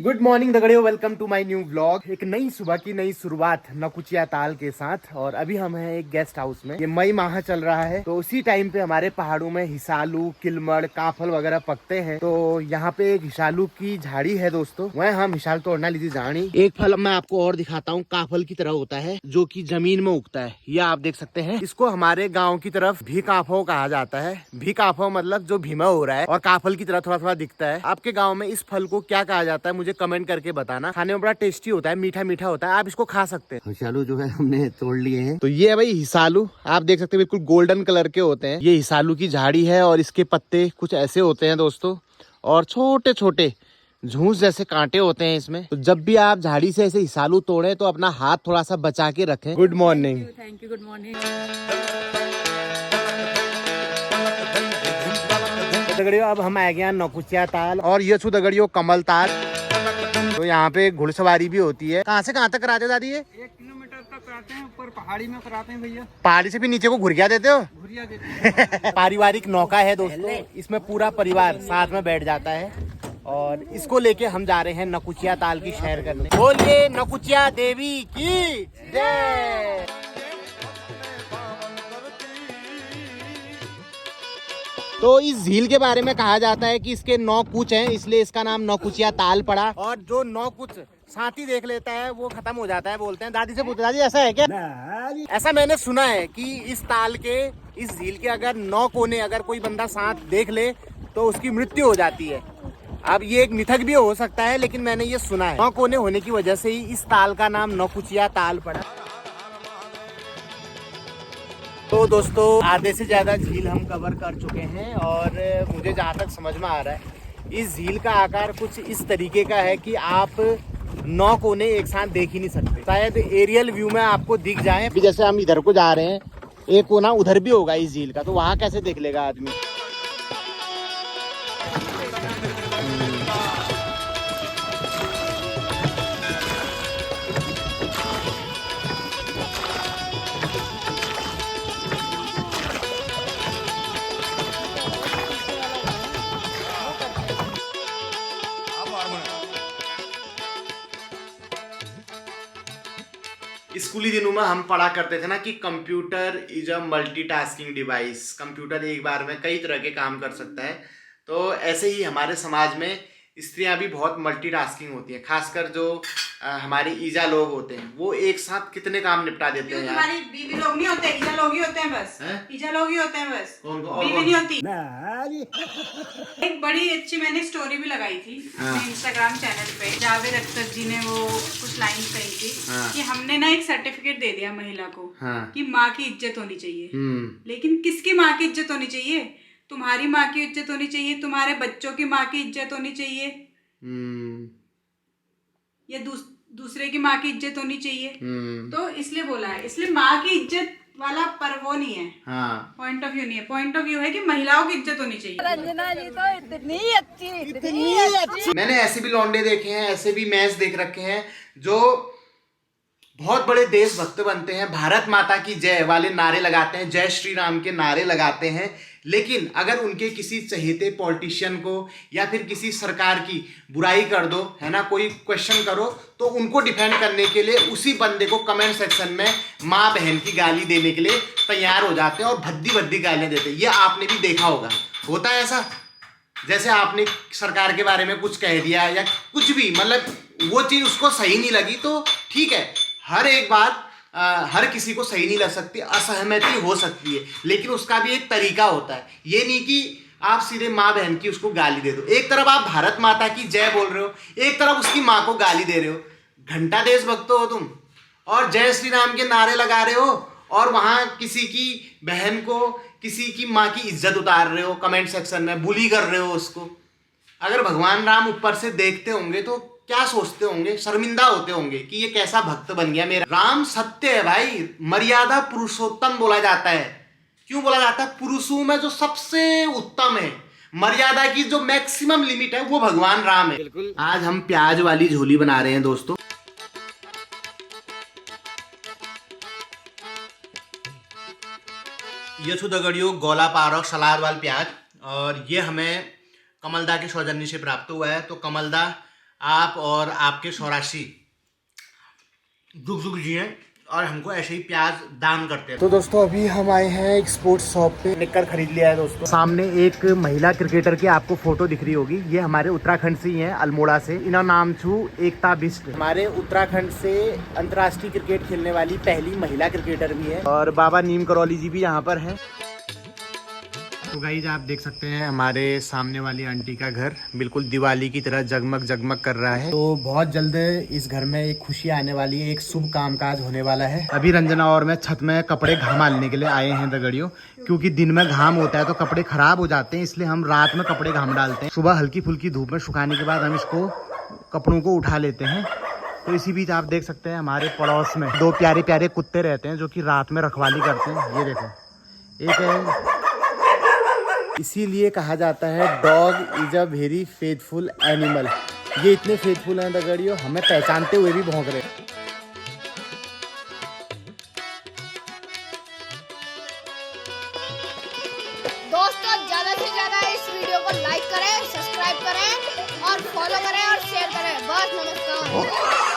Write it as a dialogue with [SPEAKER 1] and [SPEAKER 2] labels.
[SPEAKER 1] Good morning दगड़ियों, welcome to my new vlog. एक नई सुबह की नई शुरुआत नकुचिया ताल के साथ। और अभी हम हैं एक गेस्ट हाउस में। ये मई माह चल रहा है तो उसी टाइम पे हमारे पहाड़ों में हिसालू, किलमड़, काफल वगैरह पकते हैं। तो यहाँ पे एक हिसालू की झाड़ी है दोस्तों, वह हम हिसाल तोड़ना लीजिए झाड़ी। एक फल मैं आपको और दिखाता हूँ, काफल की तरह होता है जो की जमीन में उगता है। ये आप देख सकते हैं। इसको हमारे गाँव की तरफ भी काफो कहा जाता है। भी काफो मतलब जो भीमा हो रहा है, और काफल की तरह थोड़ा थोड़ा दिखता है। आपके गाँव में इस फल को क्या कहा जाता है मुझे कमेंट करके बताना। खाने में बड़ा टेस्टी होता है, मीठा मीठा होता है, आप इसको खा सकते हैं। हिसालू जो है हमने तोड़ लिए हैं। तो ये है भाई हिसालू, आप देख सकते हैं बिल्कुल गोल्डन कलर के होते हैं। ये हिसालू की झाड़ी है और इसके पत्ते कुछ ऐसे होते हैं दोस्तों, और छोटे छोटे झूस जैसे कांटे होते हैं इसमें। तो जब भी आप झाड़ी से ऐसे हिसालू तोड़े तो अपना हाथ थोड़ा सा बचा के रखें। Good morning.
[SPEAKER 2] Thank you. Good morning.
[SPEAKER 1] दगड़ियों अब हम आ गए नकुचिया ताल, और ये छु दगड़ियों कमल ताल। तो यहाँ पे घुड़सवारी भी होती है। कहाँ से कहाँ तक कराते हो दादी? ये
[SPEAKER 3] 1 किलोमीटर तक कराते हैं, ऊपर पहाड़ी में कराते हैं भैया।
[SPEAKER 1] पहाड़ी से भी नीचे को घुरिया देते हो?
[SPEAKER 3] घुरिया देते हैं।
[SPEAKER 1] पारिवारिक नौका है दोस्तों, इसमें पूरा परिवार साथ में बैठ जाता है। और इसको लेके हम जा रहे हैं नकुचिया ताल की सैर करने। बोलिए नकुचिया देवी की जय। तो इस झील के बारे में कहा जाता है कि इसके 9 कूच हैं, इसलिए इसका नाम नकुचिया ताल पड़ा। और जो 9 कूच साथी देख लेता है वो खत्म हो जाता है, बोलते हैं। दादी से पूछते, दादी ऐसा है क्या? ऐसा मैंने सुना है कि इस ताल के, इस झील के अगर 9 कोने अगर कोई बंदा साथ देख ले तो उसकी मृत्यु हो जाती है। अब ये एक मिथक भी हो सकता है, लेकिन मैंने ये सुना है। 9 कोने होने की वजह से ही इस ताल का नाम नकुचिया ताल पड़ा। तो दोस्तों आधे से ज्यादा झील हम कवर कर चुके हैं, और मुझे जहाँ तक समझ में आ रहा है इस झील का आकार कुछ इस तरीके का है कि आप 9 कोने एक साथ देख ही नहीं सकते। शायद एरियल व्यू में आपको दिख जाए। अभी जैसे हम इधर को जा रहे हैं, एक कोना उधर भी होगा इस झील का, तो वहाँ कैसे देख लेगा आदमी? स्कूली दिनों में हम पढ़ा करते थे ना कि computer is a multitasking device. Computer एक बार में कई तरह के काम कर सकता है। तो ऐसे ही हमारे समाज में स्त्रियां भी बहुत मल्टीटास्किंग होती हैं। खासकर जो हमारे ईजा लोग होते हैं वो एक साथ कितने काम निपटा देते हैं यार।
[SPEAKER 2] हमारी बीवी लोग नहीं होते, ईजा लोग ही होते हैं बस। ईजा लोग ही होते हैं बस, बीवी नहीं होती। एक बड़ी अच्छी मैंने स्टोरी भी लगाई थी अपने इंस्टाग्राम चैनल पे। जावेद अख्तर जी ने वो कुछ लाइन कही थी कि हमने ना एक सर्टिफिकेट दे दिया महिला को कि माँ की इज्जत होनी चाहिए। लेकिन किसकी माँ की इज्जत होनी चाहिए? तुम्हारी माँ की इज्जत होनी चाहिए, तुम्हारे बच्चों की माँ की इज्जत होनी चाहिए, या दूसरे की माँ की इज्जत होनी चाहिए। तो इसलिए बोला है, इसलिए माँ की इज्जत वाला पर वो नहीं है। पॉइंट ऑफ व्यू नहीं है। पॉइंट ऑफ व्यू है कि महिलाओं की इज्जत होनी चाहिए।
[SPEAKER 4] रंजना जी तो इतनी अच्छी।
[SPEAKER 1] मैंने ऐसे भी लौंडे देखे हैं, ऐसे भी मैच देख रखे हैं जो बहुत बड़े देशभक्त बनते हैं, भारत माता की जय वाले नारे लगाते हैं, जय श्री राम के नारे लगाते हैं। लेकिन अगर उनके किसी चहेते पॉलिटिशियन को या फिर किसी सरकार की बुराई कर दो, है ना, कोई क्वेश्चन करो, तो उनको डिफेंड करने के लिए उसी बंदे को कमेंट सेक्शन में माँ बहन की गाली देने के लिए तैयार हो जाते हैं और भद्दी भद्दी गालियां देते हैं। ये आपने भी देखा होगा, होता है ऐसा। जैसे आपने सरकार के बारे में कुछ कह दिया या कुछ भी, मतलब वो चीज़ उसको सही नहीं लगी, तो ठीक है, हर एक बात हर किसी को सही नहीं लग सकती, असहमति हो सकती है, लेकिन उसका भी एक तरीका होता है। ये नहीं कि आप सीधे माँ बहन की उसको गाली दे दो। एक तरफ आप भारत माता की जय बोल रहे हो, एक तरफ उसकी माँ को गाली दे रहे हो। घंटा देशभक्त हो तुम, और जय श्री राम के नारे लगा रहे हो, और वहाँ किसी की बहन को, किसी की माँ की इज्जत उतार रहे हो, कमेंट सेक्शन में बुली कर रहे हो उसको। अगर भगवान राम ऊपर से देखते होंगे तो क्या सोचते होंगे? शर्मिंदा होते होंगे कि ये कैसा भक्त बन गया मेरा। राम सत्य है भाई, मर्यादा पुरुषोत्तम बोला जाता है। क्यों बोला जाता है? पुरुषों में जो सबसे उत्तम है, मर्यादा की जो मैक्सिमम लिमिट है, वो भगवान राम है। बिल्कुल। आज हम प्याज वाली झोली बना रहे हैं दोस्तों। ये छु दगड़ियों गोला पारक सलाद वाल प्याज, और ये हमें कमलदा के सौजन्य से प्राप्त हुआ है। तो कमलदा आप और आपके सौराशी जुग जुग जिए और हमको ऐसे ही प्याज दान करते हैं। तो दोस्तों अभी हम आए हैं एक स्पोर्ट्स शॉप पे, निक्कर खरीद लिया है दोस्तों। सामने एक महिला क्रिकेटर की आपको फोटो दिख रही होगी, ये हमारे उत्तराखंड से ही हैं, अल्मोड़ा से। इनका नाम छू एकता बिष्ट, हमारे उत्तराखंड से अंतर्राष्ट्रीय क्रिकेट खेलने वाली पहली महिला क्रिकेटर भी है। और बाबा नीम करौली जी भी यहाँ पर है। तो गाइज आप देख सकते हैं हमारे सामने वाली आंटी का घर बिल्कुल दिवाली की तरह जगमग जगमग कर रहा है। तो बहुत जल्द इस घर में एक खुशी आने वाली है, एक शुभ कामकाज होने वाला है। अभी रंजना और मैं छत में कपड़े घामालने के लिए आए हैं दगड़ियों, क्योंकि दिन में घाम होता है तो कपड़े खराब हो जाते हैं, इसलिए हम रात में कपड़े घाम डालते हैं। सुबह हल्की फुल्की धूप में सुखाने के बाद हम इसको कपड़ों को उठा लेते हैं। तो इसी बीच आप देख सकते हैं हमारे पड़ोस में 2 प्यारे प्यारे कुत्ते रहते हैं जो कि रात में रखवाली करते हैं। ये देखो, एक है, इसीलिए कहा जाता है dog is a very faithful animal. ये इतने फेथफुल हैं दगड़ियों, हमें पहचानते हुए भी भौंक रहे।
[SPEAKER 4] दोस्तों ज्यादा से ज्यादा इस वीडियो को लाइक करें, सब्सक्राइब करें और फॉलो करें और शेयर करें। बस नमस्कार।